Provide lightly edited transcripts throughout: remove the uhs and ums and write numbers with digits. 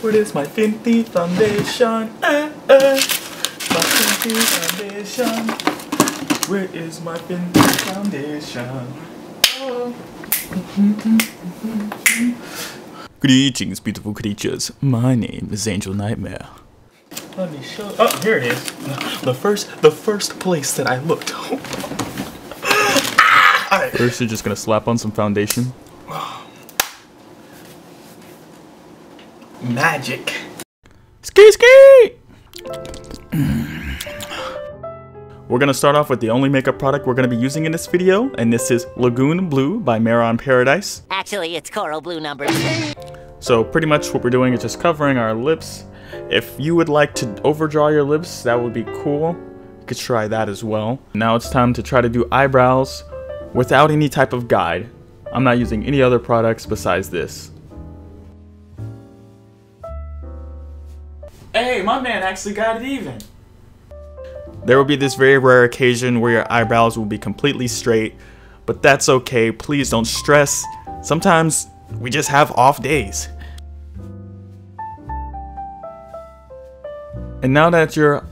Where is my Fenty foundation? My Fenty foundation. Where is my Fenty foundation? Oh. Greetings, beautiful creatures. My name is Angel Nightmare. Let me show. Oh, here it is. The first place that I looked. Right. First, you're just gonna slap on some foundation. Magic. Ski ski. We're gonna start off with the only makeup product we're gonna be using in this video, and this is Lagoon Blue by Mehron Paradise. Actually, it's Coral Blue #2. So pretty much what we're doing is just covering our lips. If you would like to overdraw your lips, that would be cool. You could try that as well. Now it's time to try to do eyebrows without any type of guide. I'm not using any other products besides this. Hey, my man actually got it even. There will be this very rare occasion where your eyebrows will be completely straight, but that's okay. Please don't stress. Sometimes we just have off days. And now that your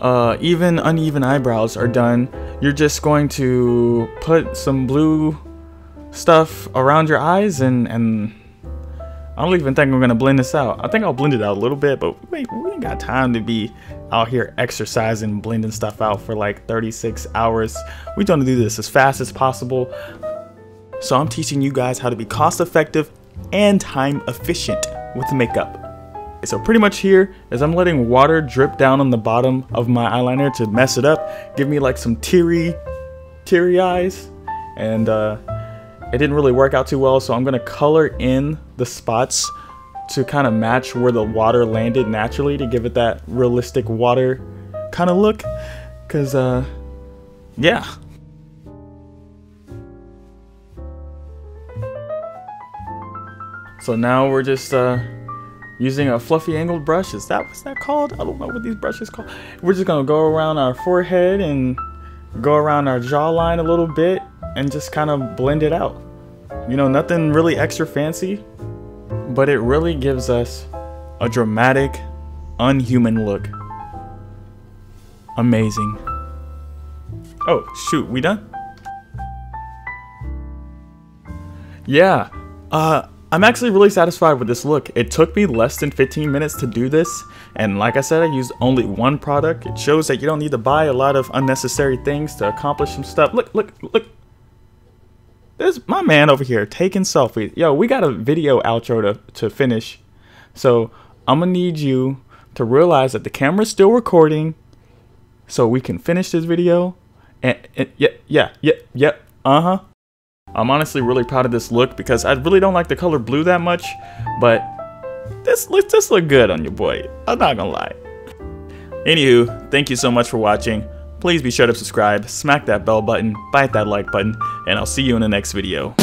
uneven eyebrows are done, you're just going to put some blue stuff around your eyes and I don't even think I'm gonna blend this out. I think I'll blend it out a little bit, but we ain't got time to be out here exercising, blending stuff out for like 36 hours. We're gonna do this as fast as possible. So I'm teaching you guys how to be cost effective and time efficient with makeup. So pretty much here is I'm letting water drip down on the bottom of my eyeliner to mess it up, give me like some teary eyes, and it didn't really work out too well, so I'm gonna color in the spots to kind of match where the water landed naturally to give it that realistic water kind of look, cause yeah. So now we're just using a fluffy angled brush. What's that called? I don't know what these brushes called. We're just gonna go around our forehead and go around our jawline a little bit and just kind of blend it out. You know, nothing really extra fancy, but it really gives us a dramatic, unhuman look. Amazing. Oh, shoot, we done? Yeah, I'm actually really satisfied with this look. It took me less than 15 minutes to do this, and like I said, I used only one product. It shows that you don't need to buy a lot of unnecessary things to accomplish some stuff. Look. There's my man over here taking selfies. Yo, we got a video outro to finish. So I'm gonna need you to realize that the camera's still recording so we can finish this video. And yeah, I'm honestly really proud of this look because I really don't like the color blue that much, but this look good on your boy. I'm not gonna lie. Anywho, thank you so much for watching. Please be sure to subscribe, smack that bell button, bite that like button, and I'll see you in the next video.